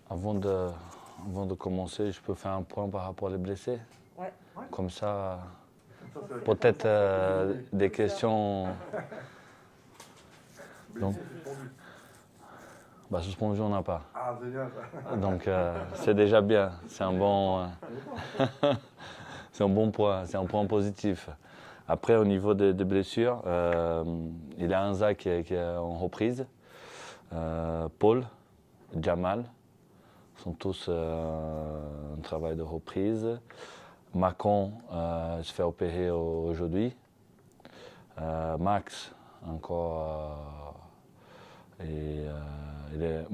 Avant de, avant de commencer, je peux faire un point par rapport aux blessés. Ouais. Comme ça, Parfait. peut-être des Comme ça. questions. Donc, suspendu, on n'a pas. Ah, génial. Donc, c'est déjà bien. C'est un bon, c'est un bon point. C'est un point positif. Après, au niveau des blessures, il y a Anza qui est en reprise. Paul, Jamal sont tous en travail de reprise. Macon se fait opérer aujourd'hui. Max, encore, il est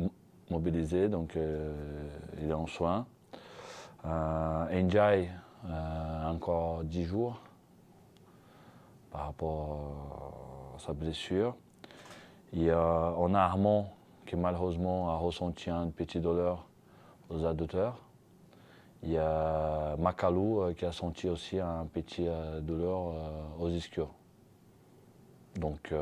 mobilisé, donc il est en soins. Njai, encore 10 jours par rapport à sa blessure. On a Armand qui malheureusement a ressenti une petite douleur aux adducteurs. Il y a Makalou qui a senti aussi un petit douleur aux ischios. Donc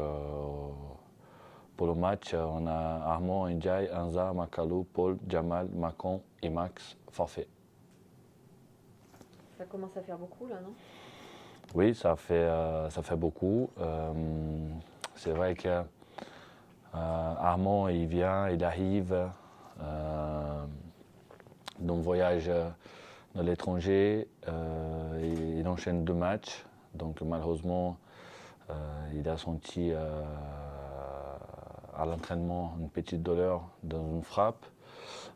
pour le match, on a Armand, Njai, Anza, Makalou, Paul, Jamal, Macon et Max forfait. Ça commence à faire beaucoup là, non? Oui, ça fait beaucoup. C'est vrai que Armand, il vient, il arrive d'un voyage dans l'étranger, il enchaîne 2 matchs. Donc malheureusement, il a senti à l'entraînement une petite douleur dans une frappe.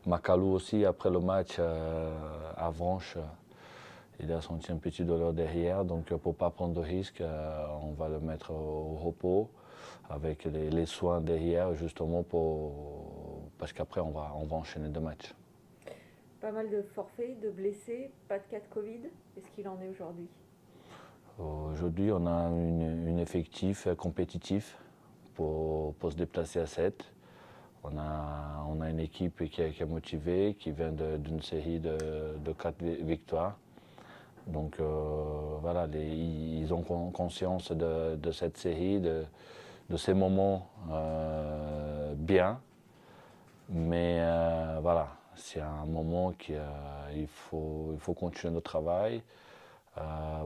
Makalou aussi, après le match à Vanche, il a senti une petite douleur derrière. Donc pour ne pas prendre de risque, on va le mettre au repos avec les soins derrière, justement parce qu'après on va enchaîner 2 matchs. Pas mal de forfaits, de blessés, pas de cas de Covid. Est-ce qu'il en est aujourd'hui? Aujourd'hui, on a un effectif compétitif pour se déplacer à 7. On a une équipe qui est motivée, qui vient d'une série de 4 victoires. Donc voilà, ils ont conscience de cette série, de ces moments bien. Mais voilà, c'est un moment qu'il faut continuer le travail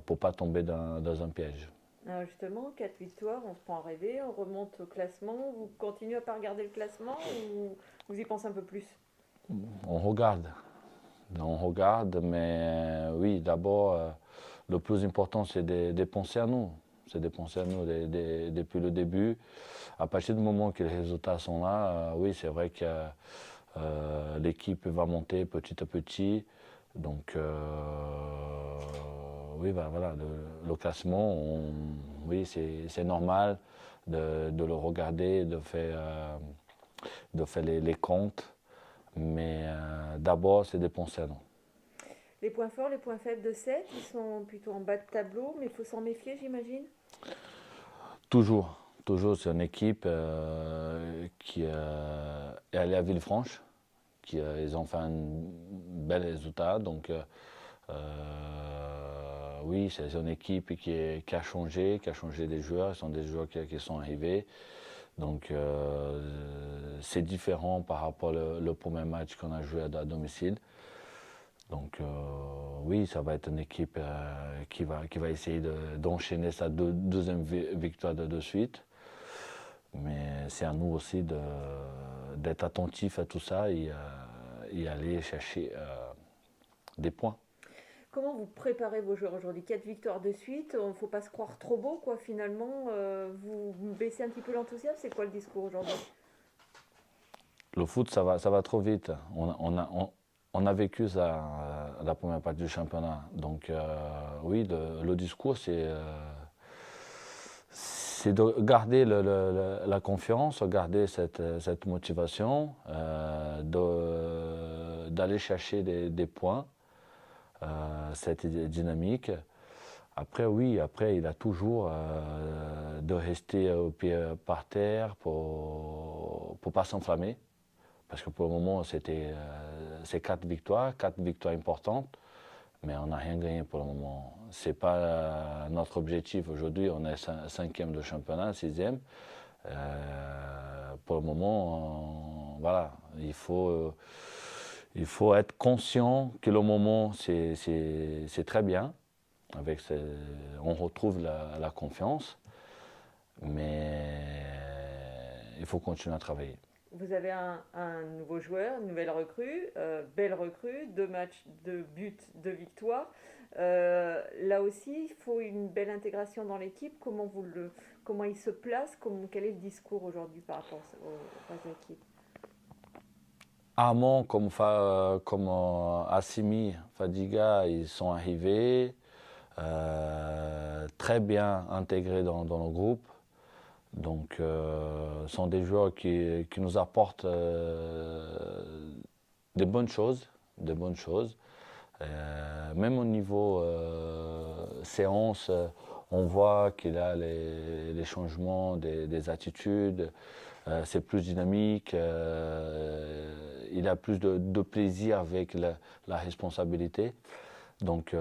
pour ne pas tomber dans un piège. Alors justement, 4 victoires, on se prend à rêver, on remonte au classement. Vous continuez à pas regarder le classement ou vous y pensez un peu plus? On regarde, mais oui, d'abord, le plus important, c'est de penser à nous. C'est de penser à nous depuis le début. À partir du moment que les résultats sont là, oui, c'est vrai que l'équipe va monter petit à petit. Donc, oui, voilà, le classement, oui, c'est normal de le regarder, de faire les comptes. Mais d'abord, c'est de penser à nous. Les points forts, les points faibles de 7, ils sont plutôt en bas de tableau, mais il faut s'en méfier, j'imagine? Toujours, c'est une équipe qui est allée à Villefranche. Ils ont fait un bel résultat. Donc, oui, c'est une équipe qui a changé des joueurs. Ce sont des joueurs qui sont arrivés. Donc, c'est différent par rapport au premier match qu'on a joué à domicile. Donc, oui, ça va être une équipe qui va essayer d'enchaîner sa deuxième victoire de suite. Mais c'est à nous aussi d'être attentifs à tout ça et aller chercher des points. Comment vous préparez vos joueurs aujourd'hui? 4 victoires de suite, il ne faut pas se croire trop beau, quoi, finalement. Vous baissez un petit peu l'enthousiasme, c'est quoi le discours aujourd'hui? Le foot, ça va trop vite. On a vécu ça la première partie du championnat. Donc oui, le discours, c'est de garder la confiance, garder cette motivation, d'aller chercher des points, cette dynamique. Après, oui, il a toujours de rester au pied par terre pour ne pas s'enflammer. Parce que pour le moment, c'est 4 victoires importantes, mais on n'a rien gagné pour le moment. Ce n'est pas notre objectif aujourd'hui. On est 5e de championnat, 6e. Pour le moment, voilà, il faut Il faut être conscient que le moment, c'est très bien. On retrouve la confiance, mais il faut continuer à travailler. Vous avez un nouveau joueur, une nouvelle recrue, belle recrue, 2 matchs, 2 buts, 2 victoires. Là aussi, il faut une belle intégration dans l'équipe. Comment il se place, quel est le discours aujourd'hui par rapport aux équipes? Armand comme Assimi, Fadiga, ils sont arrivés très bien intégrés dans le groupe. Donc, ce sont des joueurs qui nous apportent des bonnes choses, des bonnes choses. Même au niveau séance, on voit qu'il a les changements des attitudes, c'est plus dynamique, il a plus de plaisir avec la responsabilité. Donc,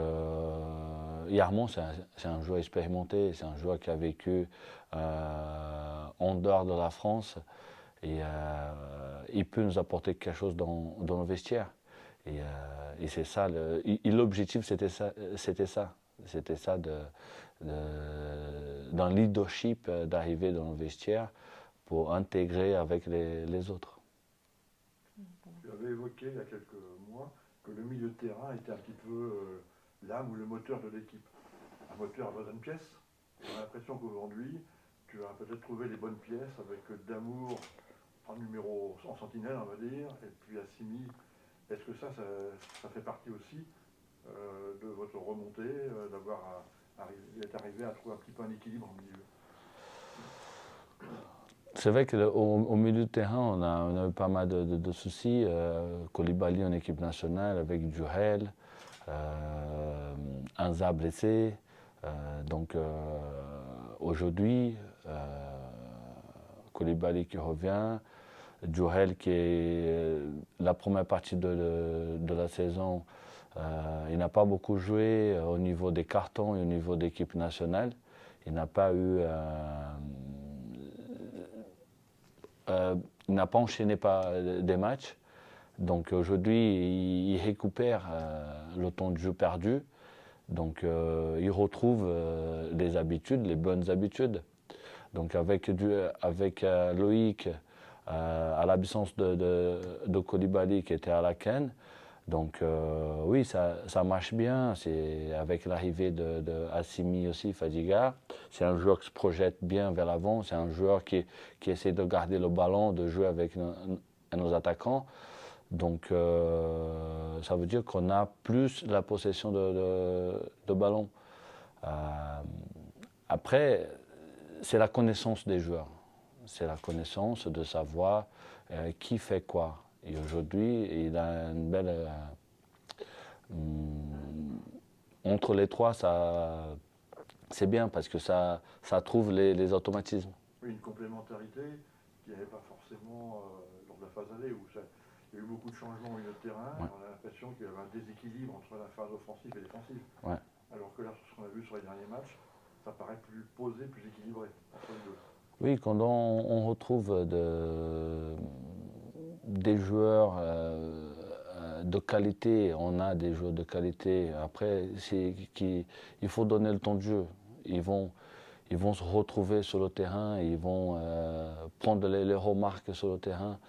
Yarmon, c'est un joueur expérimenté, c'est un joueur qui a vécu en dehors de la France et il peut nous apporter quelque chose dans le vestiaire. Et c'est ça, l'objectif c'était ça, d'un leadership, d'arriver dans le vestiaire pour intégrer avec les autres. Tu avais évoqué il y a quelques mois que le milieu de terrain était un petit peu l'âme ou le moteur de l'équipe. Un moteur à besoin de pièces. J'ai l'impression qu'aujourd'hui, tu as peut-être trouvé les bonnes pièces avec Damour en numéro en sentinelle, on va dire, et puis Assimi. Est-ce que ça fait partie aussi de votre remontée, d'être arrivé à trouver un petit peu un équilibre en milieu? C'est vrai qu'au milieu de terrain, on a eu pas mal de soucis. Koulibaly en équipe nationale avec Djuhel, Anza blessé. Donc aujourd'hui, Koulibaly qui revient, Djuhel qui est la première partie de la saison, il n'a pas beaucoup joué au niveau des cartons et au niveau de l'équipe nationale. Il n'a pas eu... il n'a pas enchaîné des matchs. Donc aujourd'hui, il récupère le temps de jeu perdu. Donc il retrouve les habitudes, les bonnes habitudes. Donc avec Loïc, à l'absence de Koulibaly qui était à la canne, donc oui, ça marche bien. C'est avec l'arrivée de Assimi aussi, Fadiga. C'est un joueur qui se projette bien vers l'avant. C'est un joueur qui essaie de garder le ballon, de jouer avec nos attaquants. Donc ça veut dire qu'on a plus la possession de ballon. Après, c'est la connaissance des joueurs. C'est la connaissance de savoir qui fait quoi. Et aujourd'hui, il a une belle... entre les trois, c'est bien parce que ça trouve les automatismes. Oui, une complémentarité qui n'avait pas forcément lors de la phase aller, où il y a eu beaucoup de changements au milieu de terrain. Ouais. On a l'impression qu'il y avait un déséquilibre entre la phase offensive et défensive. Ouais. Alors que là, ce qu'on a vu sur les derniers matchs, ça paraît plus posé, plus équilibré entre les deux. Oui, quand on retrouve des joueurs de qualité, on a des joueurs de qualité. Après, il faut donner le temps de jeu. Ils vont se retrouver sur le terrain, ils vont prendre les remarques sur le terrain.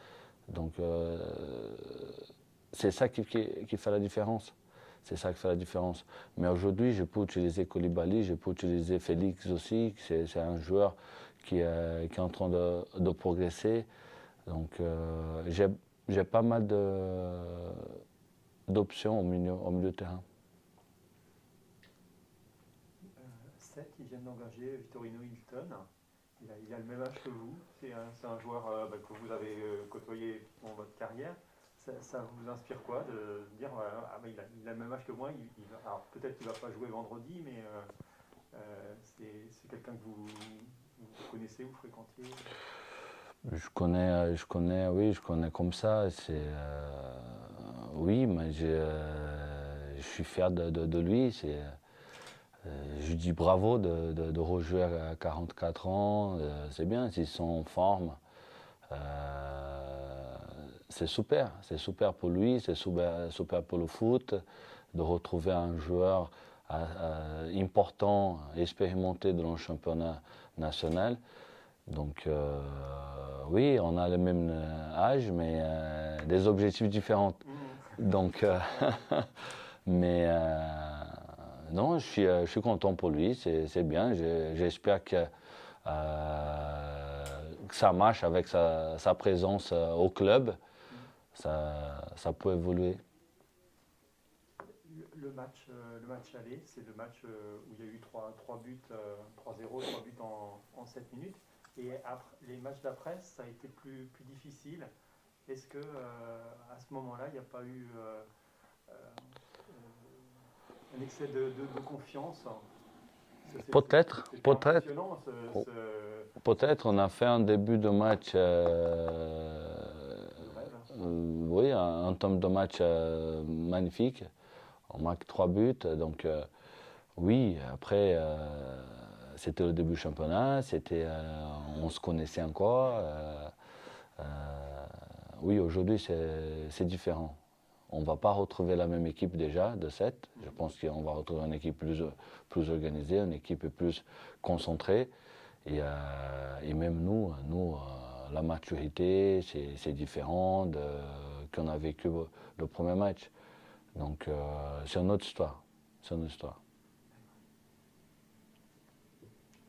Donc, c'est ça qui fait la différence. C'est ça qui fait la différence. Mais aujourd'hui, je peux utiliser Koulibaly, je peux utiliser Félix aussi. C'est un joueur qui est en train de progresser. Donc, j'ai pas mal d'options au milieu de terrain. Seth, ils viennent d'engager Vittorino Hilton. Il a le même âge que vous. C'est un joueur que vous avez côtoyé dans votre carrière. Ça vous inspire quoi de dire il a le même âge que moi, alors peut-être qu'il ne va pas jouer vendredi, mais c'est quelqu'un que vous connaissez, vous fréquentiez? Je connais comme ça. Oui, mais je suis fier de lui. Je dis bravo de rejouer à 44 ans. C'est bien s'ils sont en forme. c'est super pour lui, c'est super pour le foot, de retrouver un joueur important, expérimenté dans le championnat national. Donc oui, on a le même âge, mais des objectifs différents. Donc, mais non, je suis content pour lui, c'est bien. J'espère que ça marche avec sa présence au club. Ça peut évoluer. Le match aller, c'est le match où il y a eu 3 buts, 3-0, 3 buts en 7 minutes. Et après, les matchs d'après, ça a été plus difficile. Est-ce que à ce moment-là, il n'y a pas eu un excès de confiance? Peut-être. Ce Peut-être on a fait un début de match, oui, un temps de match magnifique. On marque 3 buts, donc oui, après c'était le début du championnat, on se connaissait encore. Oui, aujourd'hui c'est différent. On ne va pas retrouver la même équipe déjà de 7. Je pense qu'on va retrouver une équipe plus organisée, une équipe plus concentrée. Et même nous, la maturité, c'est différent qu'on a vécu le premier match. Donc c'est une autre histoire. C'est une autre histoire.